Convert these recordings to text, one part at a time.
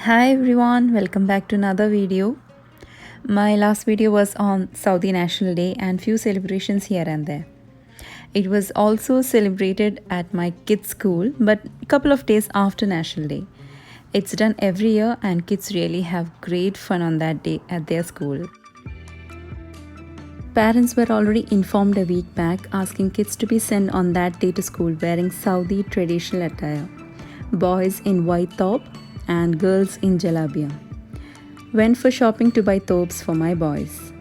Hi everyone, welcome back to another video. My last video was on Saudi National Day and few celebrations here and there. It was also celebrated at my kids' school, but a couple of days after National Day. It's done every year and kids really have great fun on that day at their school. Parents were already informed a week back asking kids to be sent on that day to school wearing Saudi traditional attire. Boys in white thobe and girls in Jalabiya. Went for shopping to buy thobes for my boys.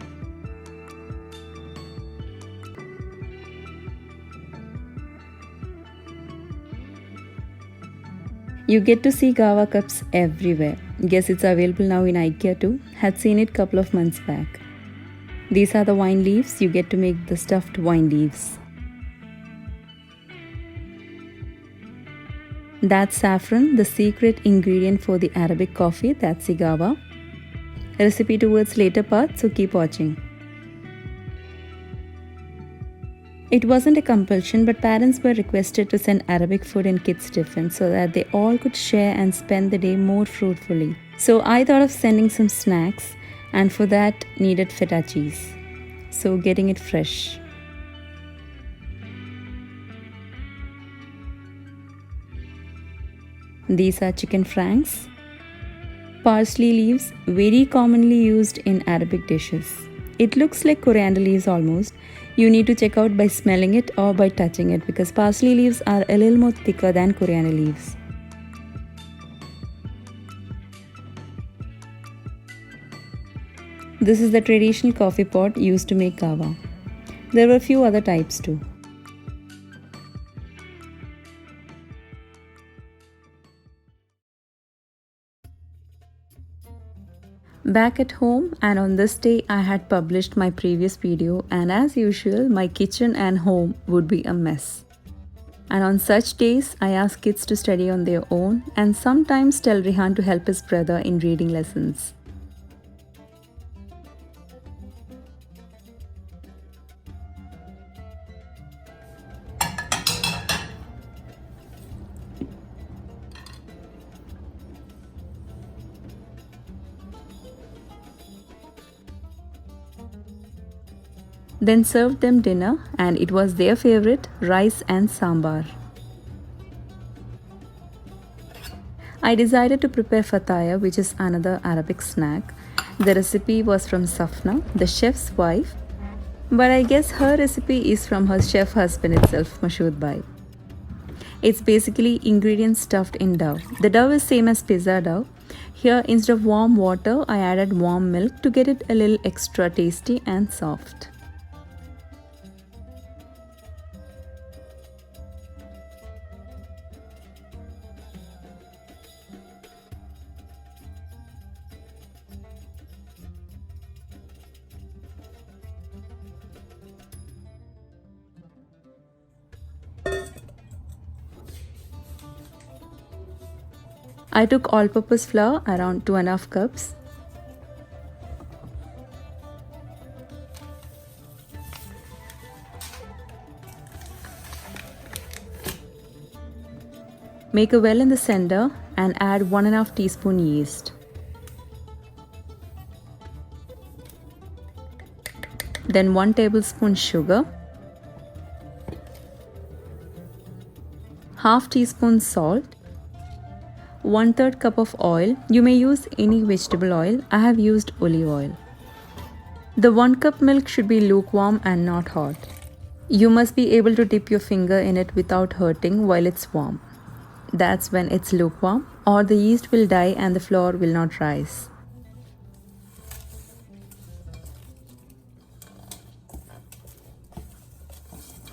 You get to see Gawa cups everywhere. Guess it's available now in IKEA too. Had seen it couple of months back. These are the wine leaves. You get to make the stuffed wine leaves. That's saffron, the secret ingredient for the Arabic coffee, that's Gawa. Recipe towards later part, so keep watching. It wasn't a compulsion, but parents were requested to send Arabic food in kids' tiffin so that they all could share and spend the day more fruitfully. So I thought of sending some snacks, and for that needed feta cheese. So getting it fresh. These are chicken franks. Parsley leaves, very commonly used in Arabic dishes. It looks like coriander leaves almost. You need to check out by smelling it or by touching it because parsley leaves are a little more thicker than coriander leaves. This is the traditional coffee pot used to make kava. There were a few other types too. Back at home, and on this day I had published my previous video, and as usual my kitchen and home would be a mess. And on such days I ask kids to study on their own and sometimes tell Rihan to help his brother in reading lessons. Then served them dinner, and it was their favorite, rice and sambar. I decided to prepare Fatayer, which is another Arabic snack. The recipe was from Safna, the chef's wife, but I guess her recipe is from her chef husband itself, Mashood Bhai. It's basically ingredients stuffed in dough. The dough is same as pizza dough. Here, instead of warm water, I added warm milk to get it a little extra tasty and soft. I took all-purpose flour around 2.5 cups. Make a well in the center and add 1.5 teaspoon yeast. Then 1 tablespoon sugar, half teaspoon salt, 1/3 cup of oil. You may use any vegetable oil. I have used olive oil. The 1 cup milk should be lukewarm and not hot. You must be able to dip your finger in it without hurting while it's warm. That's when it's lukewarm, or the yeast will die and the flour will not rise.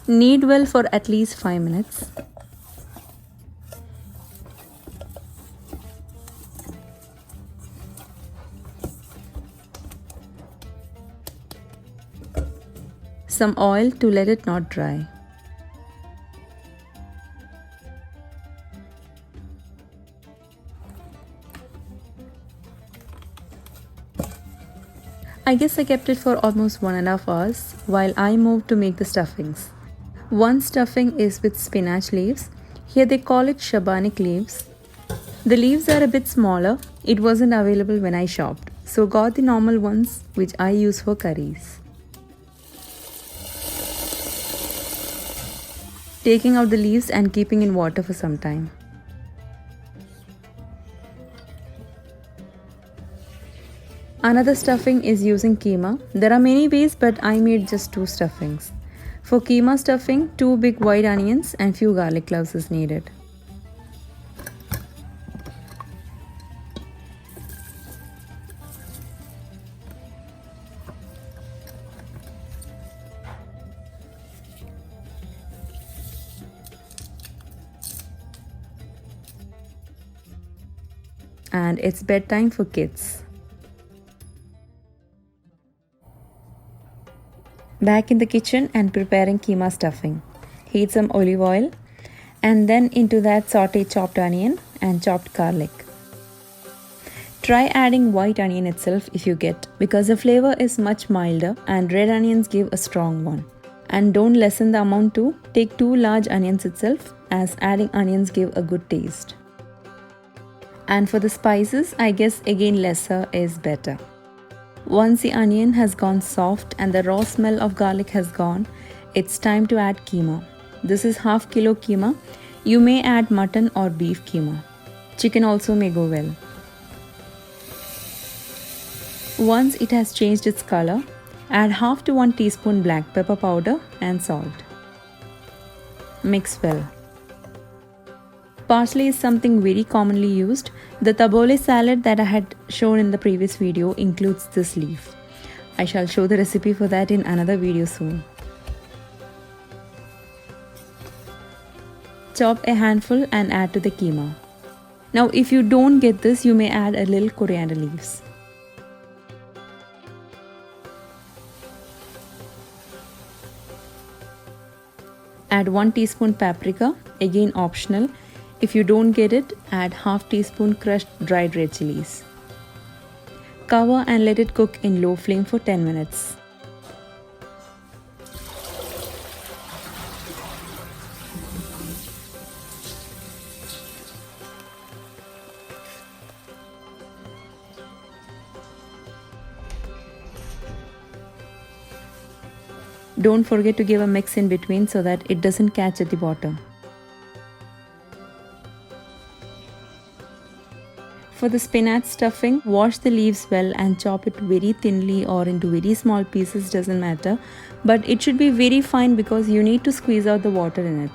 Knead well for at least 5 minutes. Some oil to let it not dry. I guess I kept it for almost 1.5 hours while I moved to make the stuffings. One stuffing is with spinach leaves. Here they call it Shabanik leaves. The leaves are a bit smaller. It wasn't available when I shopped, so got the normal ones which I use for curries. Taking out the leaves and keeping in water for some time. Another stuffing is using keema. There are many ways, but I made just 2 stuffings. For keema stuffing, 2 big white onions and few garlic cloves is needed. And it's bedtime for kids. Back in the kitchen and preparing keema stuffing. Heat some olive oil and then into that saute chopped onion and chopped garlic. Try adding white onion itself if you get, because the flavor is much milder and red onions give a strong one. And don't lessen the amount too. Take 2 large onions itself, as adding onions give a good taste. And for the spices, I guess again lesser is better. Once the onion has gone soft and the raw smell of garlic has gone, it's time to add keema. This is half kilo keema. You may add mutton or beef keema. Chicken also may go well. Once it has changed its color, add half to 1 teaspoon black pepper powder and salt. Mix well. Parsley is something very commonly used. The tabbouleh salad that I had shown in the previous video includes this leaf. I shall show the recipe for that in another video soon. Chop a handful and add to the keema. Now if you don't get this, you may add a little coriander leaves. Add 1 teaspoon paprika, again optional. If you don't get it, add half teaspoon crushed dried red chilies. Cover and let it cook in low flame for 10 minutes. Don't forget to give a mix in between so that it doesn't catch at the bottom. For the spinach stuffing, wash the leaves well and chop it very thinly or into very small pieces, doesn't matter. But it should be very fine because you need to squeeze out the water in it.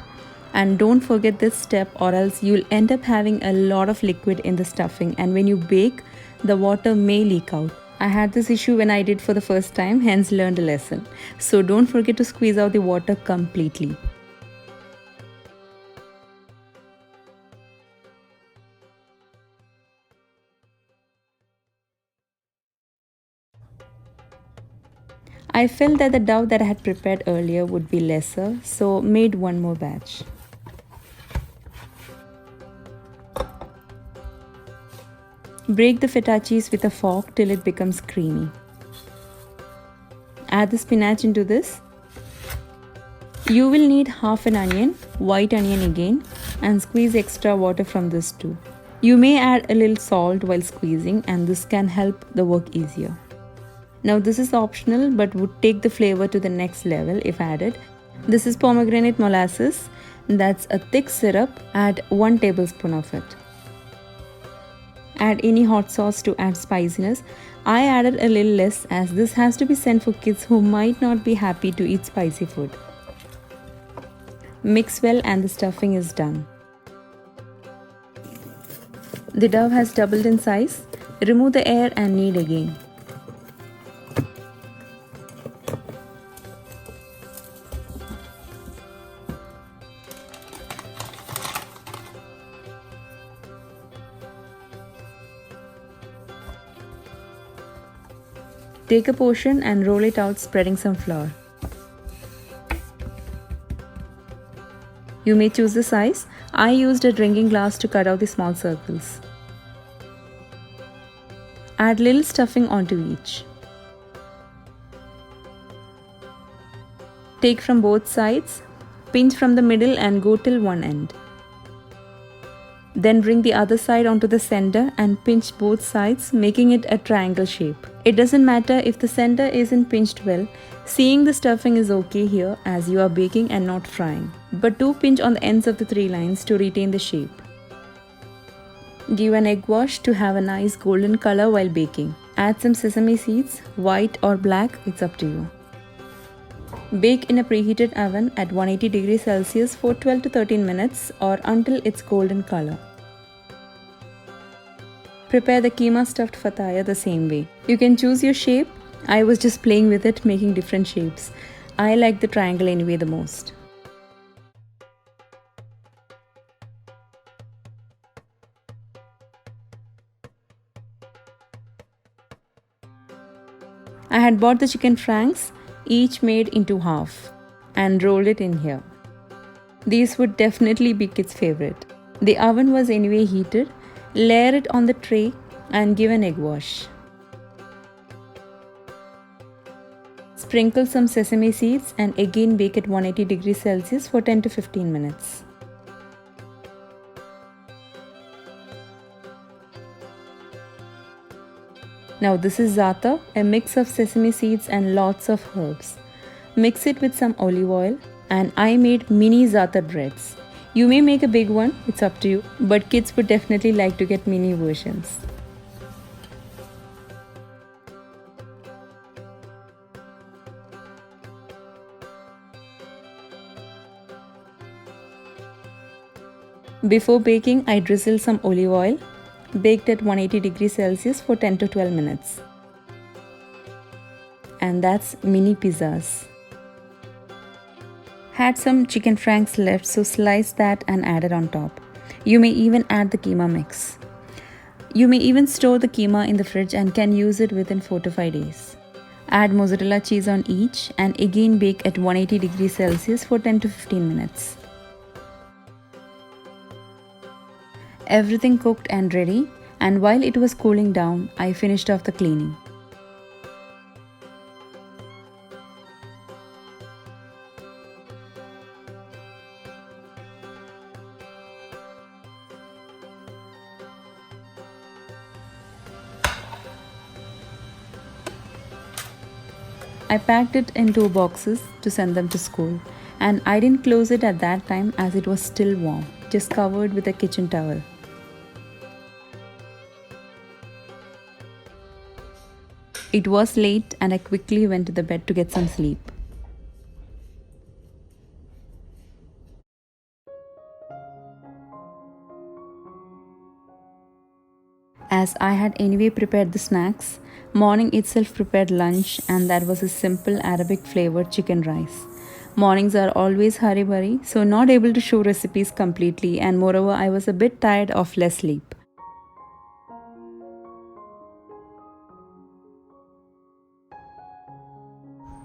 And don't forget this step or else you'll end up having a lot of liquid in the stuffing, and when you bake, the water may leak out. I had this issue when I did for the first time, hence learned a lesson. So don't forget to squeeze out the water completely. I felt that the dough that I had prepared earlier would be lesser, so made one more batch. Break the feta cheese with a fork till it becomes creamy. Add the spinach into this. You will need half an onion, white onion again, and squeeze extra water from this too. You may add a little salt while squeezing, and this can help the work easier. Now this is optional but would take the flavor to the next level if added. This is pomegranate molasses. That's a thick syrup. Add 1 tablespoon of it. Add any hot sauce to add spiciness. I added a little less as this has to be sent for kids who might not be happy to eat spicy food. Mix well and the stuffing is done. The dough has doubled in size. Remove the air and knead again. Take a portion and roll it out, spreading some flour. You may choose the size. I used a drinking glass to cut out the small circles. Add little stuffing onto each. Take from both sides, pinch from the middle and go till one end. Then bring the other side onto the center and pinch both sides, making it a triangle shape. It doesn't matter if the center isn't pinched well, seeing the stuffing is okay here as you are baking and not frying. But do pinch on the ends of the 3 lines to retain the shape. Give an egg wash to have a nice golden color while baking. Add some sesame seeds, white or black, it's up to you. Bake in a preheated oven at 180 degrees Celsius for 12 to 13 minutes or until it's golden color. Prepare the keema stuffed fataya the same way. You can choose your shape. I was just playing with it, making different shapes. I like the triangle anyway the most. I had bought the chicken franks, each made into half, and rolled it in here. These would definitely be kids' favorite. The oven was anyway heated. Layer it on the tray and give an egg wash. Sprinkle some sesame seeds and again bake at 180 degrees Celsius for 10 to 15 minutes. Now this is za'atar, a mix of sesame seeds and lots of herbs. Mix it with some olive oil, and I made mini za'atar breads. You may make a big one, it's up to you, but kids would definitely like to get mini versions. Before baking, I drizzled some olive oil. Baked at 180 degrees Celsius for 10 to 12 minutes. And that's mini pizzas. Had some chicken franks left, so slice that and add it on top. You may even add the keema mix. You may even store the keema in the fridge and can use it within 4 to 5 days. Add mozzarella cheese on each and again bake at 180 degrees Celsius for 10 to 15 minutes. Everything cooked and ready, and while it was cooling down, I finished off the cleaning. I packed it in 2 boxes to send them to school, and I didn't close it at that time as it was still warm, just covered with a kitchen towel. It was late and I quickly went to the bed to get some sleep. As I had anyway prepared the snacks, morning itself prepared lunch, and that was a simple Arabic flavored chicken rice. Mornings are always hurry-burry, so not able to show recipes completely, and moreover I was a bit tired of less sleep.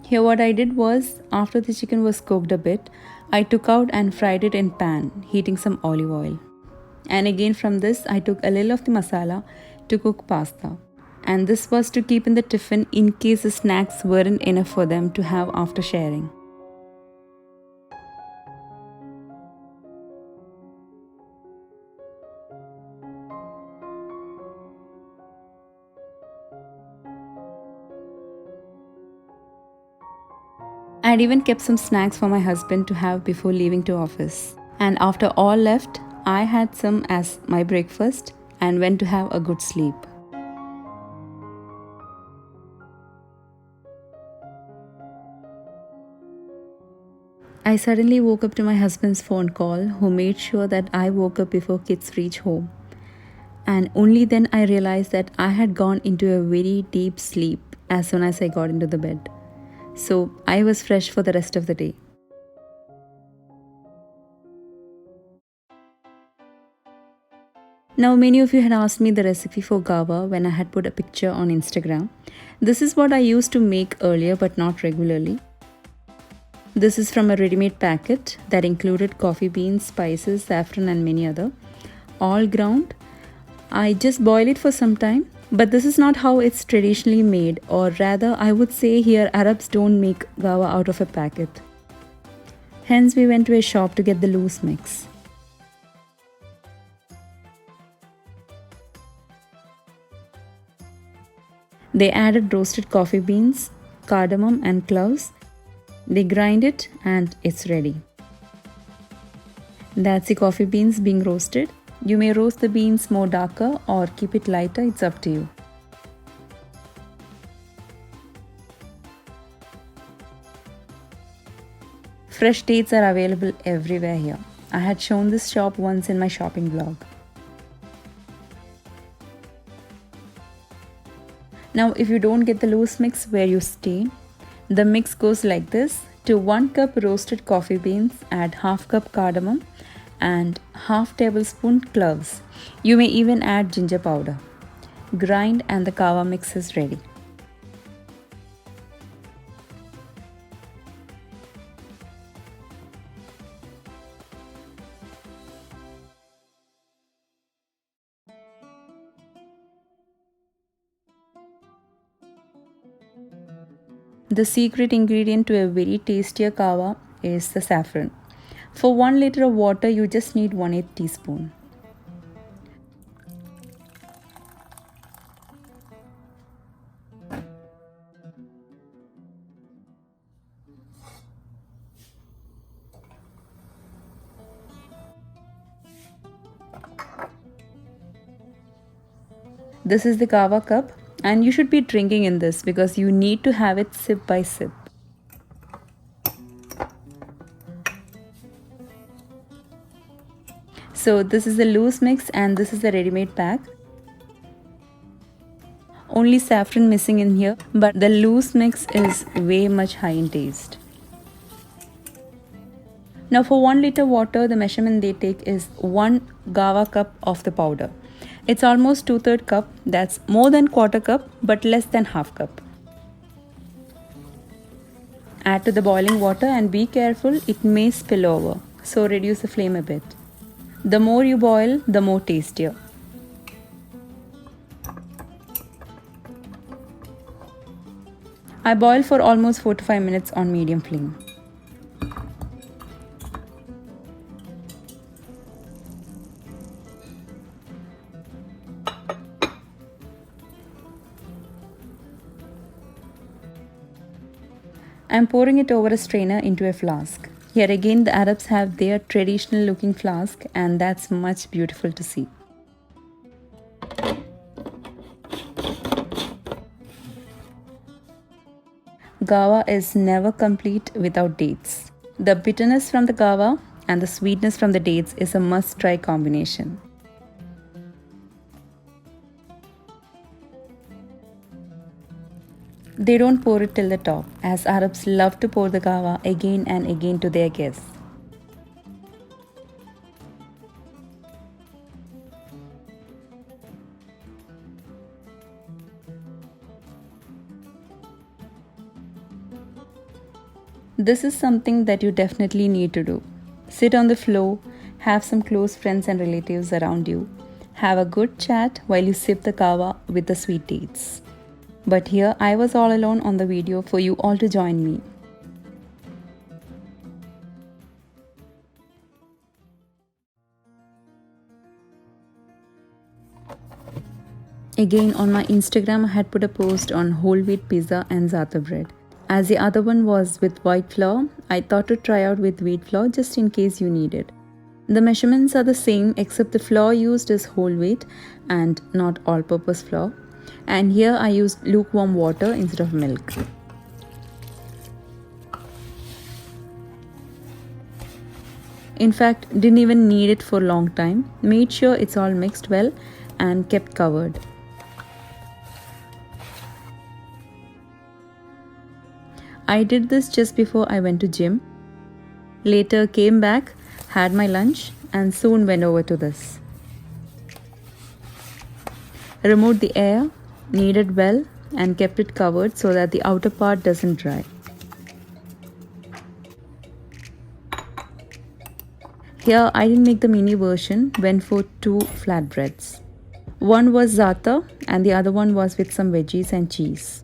Here what I did was, after the chicken was cooked a bit, I took out and fried it in pan, heating some olive oil. And again from this I took a little of the masala to cook pasta. And this was to keep in the tiffin in case the snacks weren't enough for them to have after sharing. I had even kept some snacks for my husband to have before leaving to office. And after all left, I had some as my breakfast and went to have a good sleep. I suddenly woke up to my husband's phone call, who made sure that I woke up before kids reach home. And only then I realized that I had gone into a very deep sleep as soon as I got into the bed. So I was fresh for the rest of the day. Now many of you had asked me the recipe for gawa when I had put a picture on Instagram. This is what I used to make earlier but not regularly. This is from a ready-made packet that included coffee beans, spices, saffron and many other, all ground. I just boil it for some time, but this is not how it's traditionally made, or rather I would say here Arabs don't make gawa out of a packet. Hence we went to a shop to get the loose mix. They added roasted coffee beans, cardamom, and cloves. They grind it and it's ready. That's the coffee beans being roasted. You may roast the beans more darker or keep it lighter, it's up to you. Fresh dates are available everywhere here. I had shown this shop once in my shopping vlog. Now if you don't get the loose mix where you stay, the mix goes like this. To 1 cup roasted coffee beans, add half cup cardamom and half tablespoon cloves. You may even add ginger powder. Grind and the kava mix is ready. The secret ingredient to a very tastier kava is the saffron. For 1 liter of water, you just need 1/8 teaspoon. This is the kava cup, and you should be drinking in this because you need to have it sip by sip. So this is the loose mix and this is the ready-made pack. Only saffron missing in here, but the loose mix is way much high in taste. Now for 1 liter water, the measurement they take is 1 kava cup of the powder. It's almost 2/3 cup, that's more than 1/4 cup but less than half cup. Add to the boiling water and be careful, it may spill over, so reduce the flame a bit. The more you boil, the more tastier. I boil for almost 4 to 5 minutes on medium flame. I am pouring it over a strainer into a flask. Here again the Arabs have their traditional looking flask and that's much beautiful to see. Kava is never complete without dates. The bitterness from the kava and the sweetness from the dates is a must-try combination. They don't pour it till the top, as Arabs love to pour the kava again and again to their guests. This is something that you definitely need to do. Sit on the floor, have some close friends and relatives around you, have a good chat while you sip the kava with the sweet dates. But here I was all alone on the video for you all to join me. Again on my Instagram I had put a post on whole wheat pizza and za'atar bread. As the other one was with white flour, I thought to try out with wheat flour just in case you need it. The measurements are the same except the flour used is whole wheat and not all-purpose flour. And here I used lukewarm water instead of milk. In fact, didn't even need it for a long time. Made sure it's all mixed well and kept covered. I did this just before I went to gym. Later came back, had my lunch and soon went over to this. Removed the air, kneaded well and kept it covered so that the outer part doesn't dry. Here I didn't make the mini version, went for 2 flatbreads. One was za'atar and the other one was with some veggies and cheese.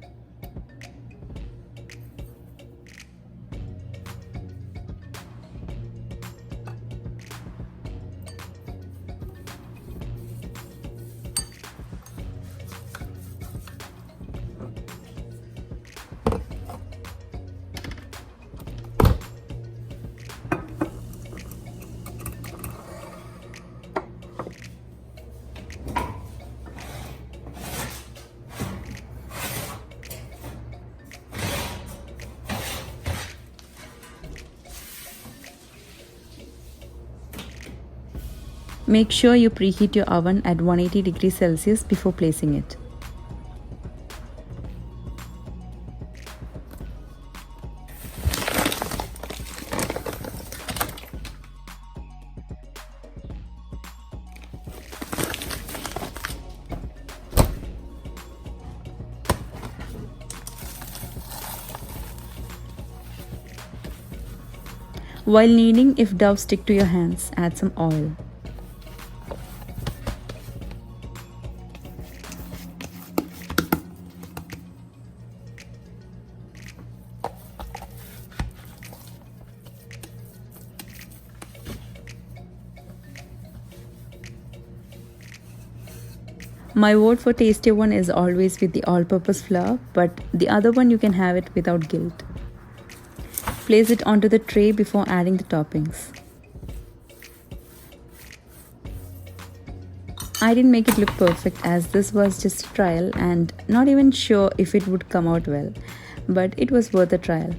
Make sure you preheat your oven at 180 degrees Celsius before placing it. While kneading, if dough stick to your hands, add some oil. My vote for tastier one is always with the all-purpose flour, but the other one you can have it without guilt. Place it onto the tray before adding the toppings. I didn't make it look perfect as this was just a trial and not even sure if it would come out well, but it was worth a trial.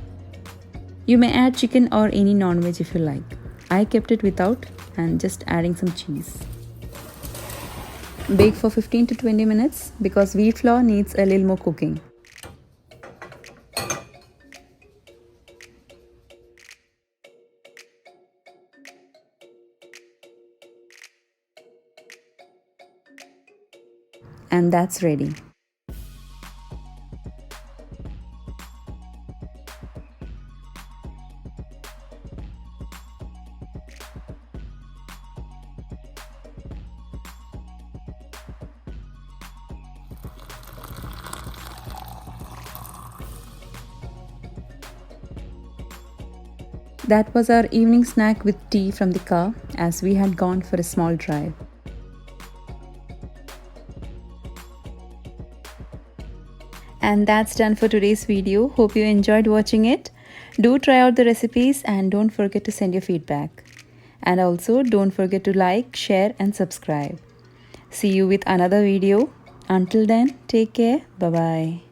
You may add chicken or any non-veg if you like. I kept it without and just adding some cheese. Bake for 15 to 20 minutes because wheat flour needs a little more cooking. And that's ready. That was our evening snack with tea from the car as we had gone for a small drive. And that's done for today's video. Hope you enjoyed watching it. Do try out the recipes and don't forget to send your feedback. And also don't forget to like, share and subscribe. See you with another video. Until then, take care. Bye-bye.